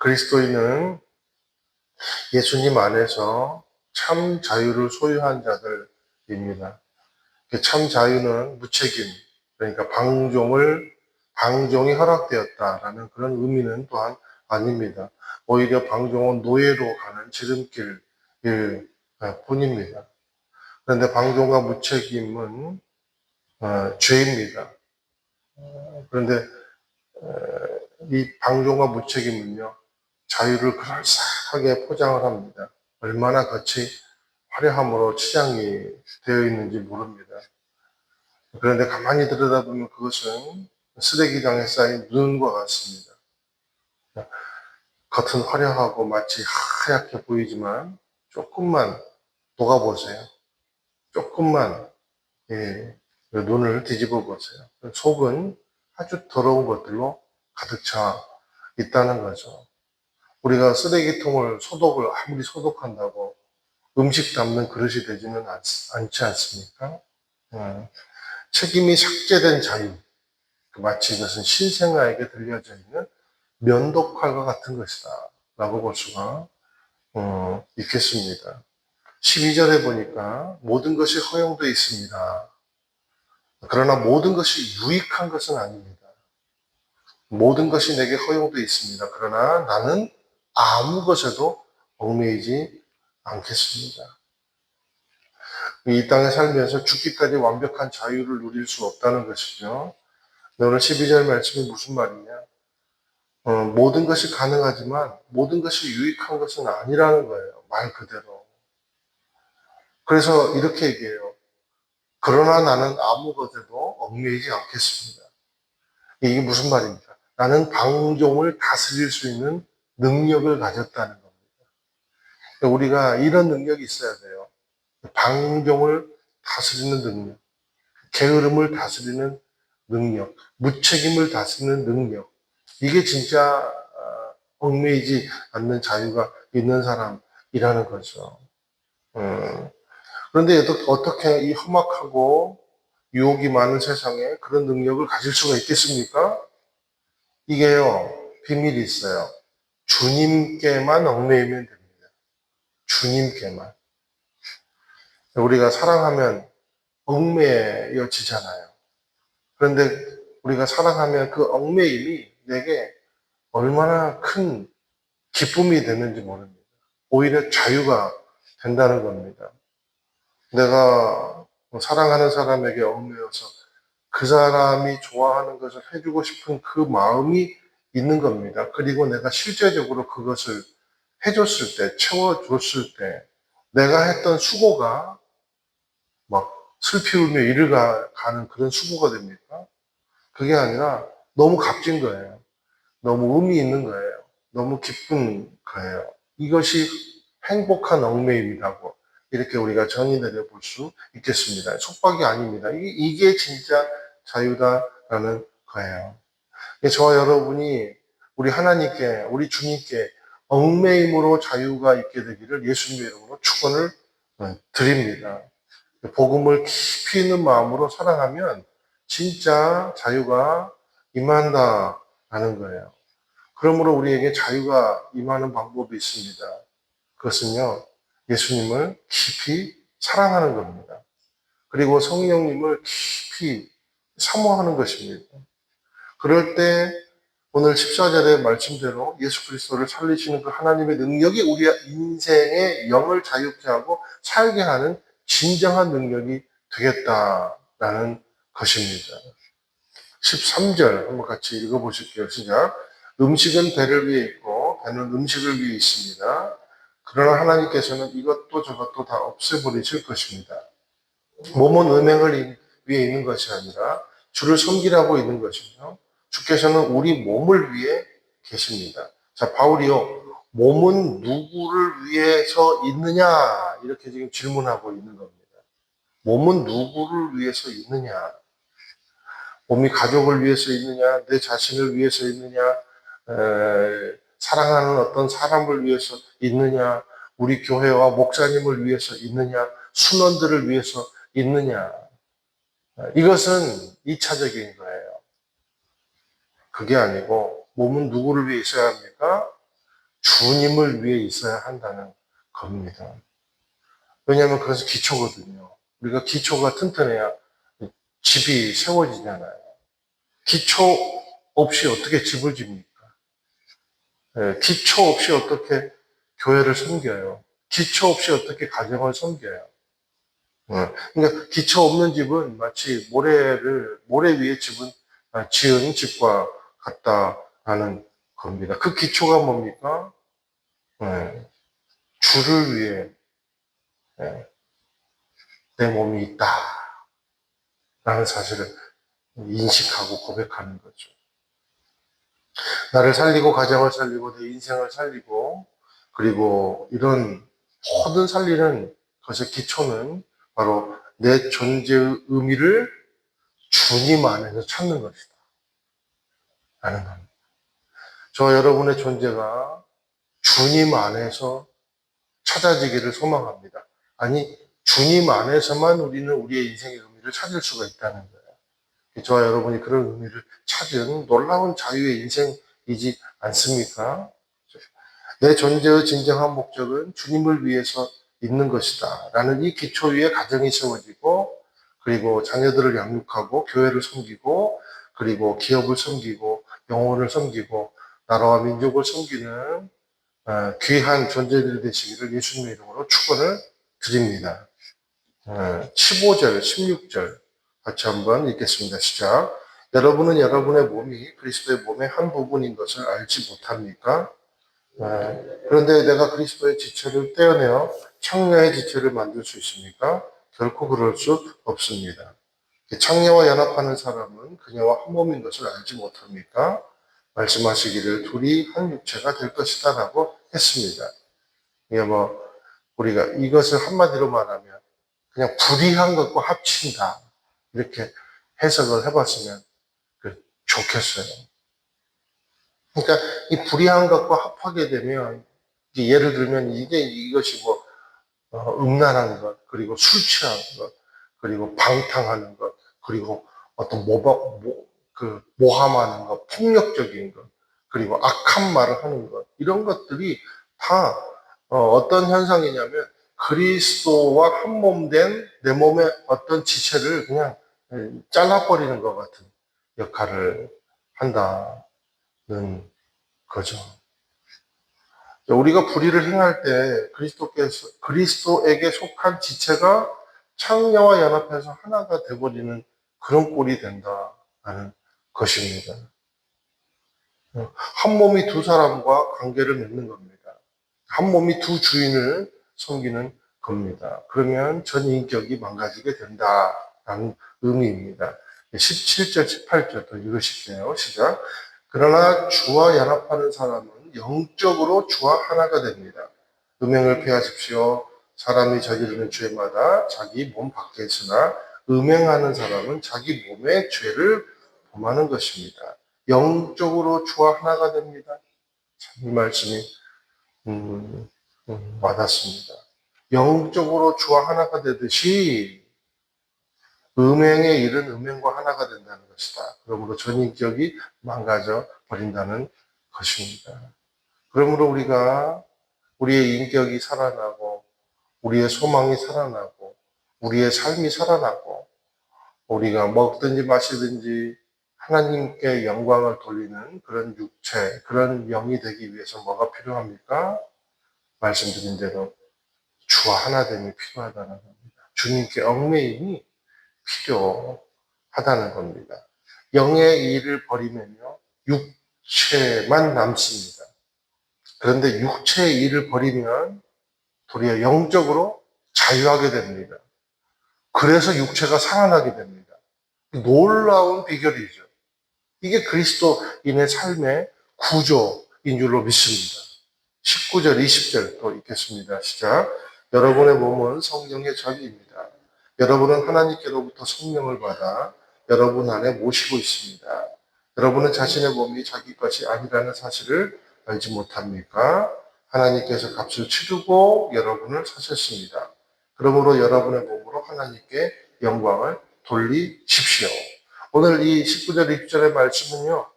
그리스도인은 예수님 안에서 참 자유를 소유한 자들입니다. 참 자유는 무책임, 그러니까 방종이 허락되었다라는 그런 의미는 또한 아닙니다. 오히려 방종은 노예로 가는 지름길일 뿐입니다. 그런데 방종과 무책임은 죄입니다. 그런데 이 방종과 무책임은요, 자유를 그럴싸하게 포장을 합니다. 얼마나 같이 화려함으로 치장이 되어 있는지 모릅니다. 그런데 가만히 들여다보면 그것은 쓰레기장에 쌓인 눈과 같습니다. 겉은 화려하고 마치 하얗게 보이지만 조금만 녹아보세요. 조금만 눈을 뒤집어 보세요. 속은 아주 더러운 것들로 가득 차 있다는 거죠. 우리가 쓰레기통을 소독을 아무리 소독한다고 음식 담는 그릇이 되지는 않지 않습니까? 책임이 삭제된 자유, 마치 이것은 신생아에게 들려져 있는 면도칼과 같은 것이다 라고 볼 수가 있겠습니다. 12절에 보니까 모든 것이 허용되어 있습니다. 그러나 모든 것이 유익한 것은 아닙니다. 모든 것이 내게 허용되어 있습니다. 그러나 나는 아무 것에도 얽매이지 않겠습니다. 이 땅에 살면서 죽기까지 완벽한 자유를 누릴 수 없다는 것이죠. 오늘 12절 말씀이 무슨 말이냐? 모든 것이 가능하지만 모든 것이 유익한 것은 아니라는 거예요. 말 그대로. 그래서 이렇게 얘기해요. 그러나 나는 아무 것에도 얽매이지 않겠습니다. 이게 무슨 말입니까? 나는 방종을 다스릴 수 있는 능력을 가졌다는 겁니다. 우리가 이런 능력이 있어야 돼요. 방종을 다스리는 능력, 게으름을 다스리는 능력, 무책임을 다스리는 능력. 이게 진짜 얽매이지 않는 자유가 있는 사람이라는 거죠. 그런데 어떻게 이 험악하고 유혹이 많은 세상에 그런 능력을 가질 수가 있겠습니까? 이게요, 비밀이 있어요. 주님께만 얽매이면 됩니다. 주님께만. 우리가 사랑하면 얽매여지잖아요. 그런데 우리가 사랑하면 그 얽매임이 내게 얼마나 큰 기쁨이 되는지 모릅니다. 오히려 자유가 된다는 겁니다. 내가 사랑하는 사람에게 얽매여서 그 사람이 좋아하는 것을 해주고 싶은 그 마음이 있는 겁니다. 그리고 내가 실제적으로 그것을 해줬을 때, 채워줬을 때, 내가 했던 수고가 막 슬피 울며 이를 가는 그런 수고가 됩니까? 그게 아니라 너무 값진 거예요. 너무 의미 있는 거예요. 너무 기쁜 거예요. 이것이 행복한 얽매임이라고 이렇게 우리가 정의 내려볼 수 있겠습니다. 속박이 아닙니다. 이게 진짜 자유다라는 거예요. 저와 여러분이 우리 하나님께, 우리 주님께 얽매임으로 자유가 있게 되기를 예수님의 이름으로 축원을 드립니다. 복음을 깊이 있는 마음으로 사랑하면 진짜 자유가 임한다라는 거예요. 그러므로 우리에게 자유가 임하는 방법이 있습니다. 그것은요, 예수님을 깊이 사랑하는 겁니다. 그리고 성령님을 깊이 사모하는 것입니다. 그럴 때 오늘 14절의 말씀대로 예수 그리스도를 살리시는 그 하나님의 능력이 우리 인생의 영을 자유케 하고 살게 하는 진정한 능력이 되겠다라는 것입니다. 13절 한번 같이 읽어보실게요. 시작. 음식은 배를 위해 있고 배는 음식을 위해 있습니다. 그러나 하나님께서는 이것도 저것도 다 없애버리실 것입니다. 몸은 은행을 위해 있는 것이 아니라 주를 섬기라고 있는 것이며 주께서는 우리 몸을 위해 계십니다. 자, 바울이요. 몸은 누구를 위해서 있느냐? 이렇게 지금 질문하고 있는 겁니다. 몸은 누구를 위해서 있느냐? 몸이 가족을 위해서 있느냐? 내 자신을 위해서 있느냐? 사랑하는 어떤 사람을 위해서 있느냐? 우리 교회와 목사님을 위해서 있느냐? 순원들을 위해서 있느냐? 이것은 2차적인 거예요. 그게 아니고 몸은 누구를 위해 있어야 합니까? 주님을 위해 있어야 한다는 겁니다. 왜냐하면 그래서 기초거든요. 우리가 기초가 튼튼해야 집이 세워지잖아요. 기초 없이 어떻게 집을 집니까? 기초 없이 어떻게 교회를 섬겨요? 기초 없이 어떻게 가정을 섬겨요? 그러니까 기초 없는 집은 마치 모래 위에 지은 집과 같다라는 겁니다. 그 기초가 뭡니까? 주를 위해 내 몸이 있다라는 사실을 인식하고 고백하는 거죠. 나를 살리고 가정을 살리고 내 인생을 살리고 그리고 이런 모든 살리는 것의 기초는 바로 내 존재의 의미를 주님 안에서 찾는 것이다 라는 겁니다. 저 여러분의 존재가 주님 안에서 찾아지기를 소망합니다. 아니 주님 안에서만 우리는 우리의 인생의 의미를 찾을 수가 있다는 거예요. 저와 여러분이 그런 의미를 찾은 놀라운 자유의 인생이지 않습니까? 내 존재의 진정한 목적은 주님을 위해서 있는 것이다 라는 이 기초 위에 가정이 세워지고 그리고 자녀들을 양육하고 교회를 섬기고 그리고 기업을 섬기고 영혼을 섬기고 나라와 민족을 섬기는 귀한 존재들이 되시기를 예수님의 이름으로 축원을 드립니다. 15절, 16절 같이 한번 읽겠습니다. 시작. 여러분은 여러분의 몸이 그리스도의 몸의 한 부분인 것을 알지 못합니까? 그런데 내가 그리스도의 지체를 떼어내어 창녀의 지체를 만들 수 있습니까? 결코 그럴 수 없습니다. 창녀와 연합하는 사람은 그녀와 한 몸인 것을 알지 못합니까? 말씀하시기를 둘이 한 육체가 될 것이다 라고 했습니다. 이게 우리가 이것을 한마디로 말하면 그냥 불이한 것과 합친다 이렇게 해석을 해봤으면 좋겠어요. 그러니까 이 불이한 것과 합하게 되면 예를 들면 이것이 음란한 것, 그리고 술 취한 것, 그리고 방탕하는 것, 그리고 어떤 모함하는 것, 폭력적인 것, 그리고 악한 말을 하는 것, 이런 것들이 다 어떤 현상이냐면 그리스도와 한 몸 된 내 몸의 어떤 지체를 그냥 잘라버리는 것 같은 역할을 한다는 거죠. 우리가 불의를 행할 때 그리스도에게 속한 지체가 창녀와 연합해서 하나가 되어버리는 그런 꼴이 된다는 것입니다. 한 몸이 두 사람과 관계를 맺는 겁니다. 한 몸이 두 주인을 섬기는 겁니다. 그러면 전 인격이 망가지게 된다라는 의미입니다. 17절, 18절 더 읽으실게요. 시작. 그러나 주와 연합하는 사람은 영적으로 주와 하나가 됩니다. 음행을 피하십시오. 사람이 저지르는 죄마다 자기 몸 밖에 있으나 음행하는 사람은 자기 몸의 죄를 범하는 것입니다. 영적으로 주와 하나가 됩니다. 이 말씀이 와닿습니다. 영적으로 주와 하나가 되듯이 음행의 일은 음행과 하나가 된다는 것이다. 그러므로 전인격이 망가져 버린다는 것입니다. 그러므로 우리가 우리의 인격이 살아나고 우리의 소망이 살아나고 우리의 삶이 살아나고 우리가 먹든지 마시든지 하나님께 영광을 돌리는 그런 육체, 그런 영이 되기 위해서 뭐가 필요합니까? 말씀드린 대로 주와 하나됨이 필요하다는 겁니다. 주님께 얽매임이 필요하다는 겁니다. 영의 일을 버리면요, 육체만 남습니다. 그런데 육체의 일을 버리면 도리어 영적으로 자유하게 됩니다. 그래서 육체가 살아나게 됩니다. 놀라운 비결이죠. 이게 그리스도인의 삶의 구조인 줄로 믿습니다. 19절, 20절 또 읽겠습니다. 시작. 여러분의 몸은 성령의 전입니다. 여러분은 하나님께로부터 성령을 받아 여러분 안에 모시고 있습니다. 여러분은 자신의 몸이 자기 것이 아니라는 사실을 알지 못합니까? 하나님께서 값을 치르고 여러분을 사셨습니다. 그러므로 여러분의 몸으로 하나님께 영광을 돌리십시오. 오늘 이 19절, 20절의 말씀은요,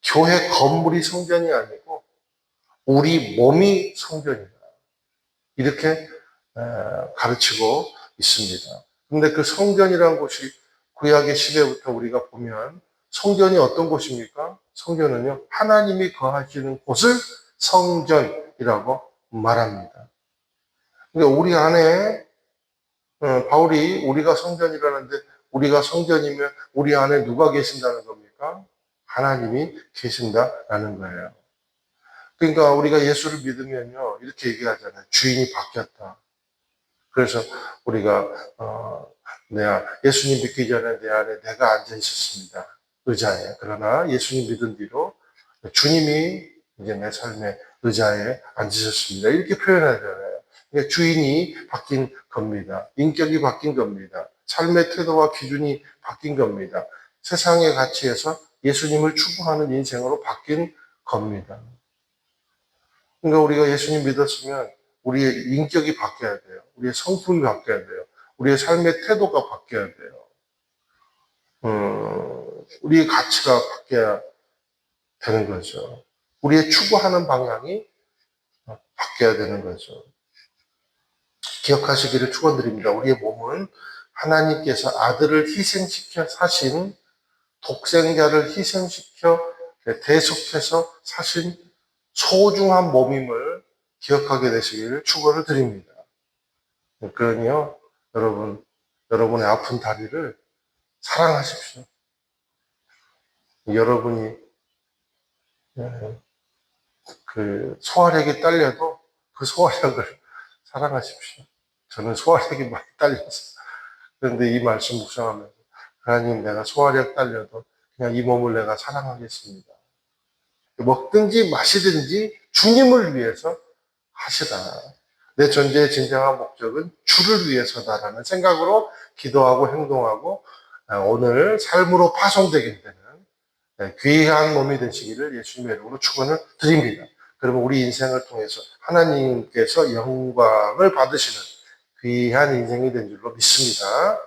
교회 건물이 성전이 아니고 우리 몸이 성전이다. 이렇게 가르치고 있습니다. 근데 그 성전이라는 곳이 구약의 시대부터 우리가 보면 성전이 어떤 곳입니까? 성전은요, 하나님이 거하시는 곳을 성전이라고 말합니다. 그러니까 우리 안에 바울이 우리가 성전이라는데 우리가 성전이면 우리 안에 누가 계신다는 겁니까? 하나님이 계신다라는 거예요. 그러니까 우리가 예수를 믿으면요, 이렇게 얘기하잖아요. 주인이 바뀌었다. 그래서 우리가 예수님 믿기 전에 내 안에 내가 앉아 있었습니다. 의자에. 그러나 예수님 믿은 뒤로 주님이 이제 내 삶의 의자에 앉으셨습니다. 이렇게 표현하잖아요. 그러니까 주인이 바뀐 겁니다. 인격이 바뀐 겁니다. 삶의 태도와 기준이 바뀐 겁니다. 세상의 가치에서 예수님을 추구하는 인생으로 바뀐 겁니다. 그러니까 우리가 예수님 믿었으면 우리의 인격이 바뀌어야 돼요. 우리의 성품이 바뀌어야 돼요. 우리의 삶의 태도가 바뀌어야 돼요. 우리의 가치가 바뀌어야 되는 거죠. 우리의 추구하는 방향이 바뀌어야 되는 거죠. 기억하시기를 축원드립니다. 우리의 몸은 하나님께서 아들을 희생시켜 사신 독생자를 희생시켜 대속해서 사신 소중한 몸임을 기억하게 되시기를 축원을 드립니다. 그러니요, 여러분의 아픈 다리를 사랑하십시오. 여러분이 그 소화력이 딸려도 그 소화력을 사랑하십시오. 저는 소화력이 많이 딸렸어요. 그런데 이 말씀 묵상하면서 하나님, 내가 소화력 딸려도 그냥 이 몸을 내가 사랑하겠습니다. 먹든지 마시든지 주님을 위해서 하시라. 내 존재의 진정한 목적은 주를 위해서다라는 생각으로 기도하고 행동하고 오늘 삶으로 파송되게 되는 귀한 몸이 되시기를 예수님의 이름으로 축원을 드립니다. 그러면 우리 인생을 통해서 하나님께서 영광을 받으시는 귀한 인생이 된 줄로 믿습니다.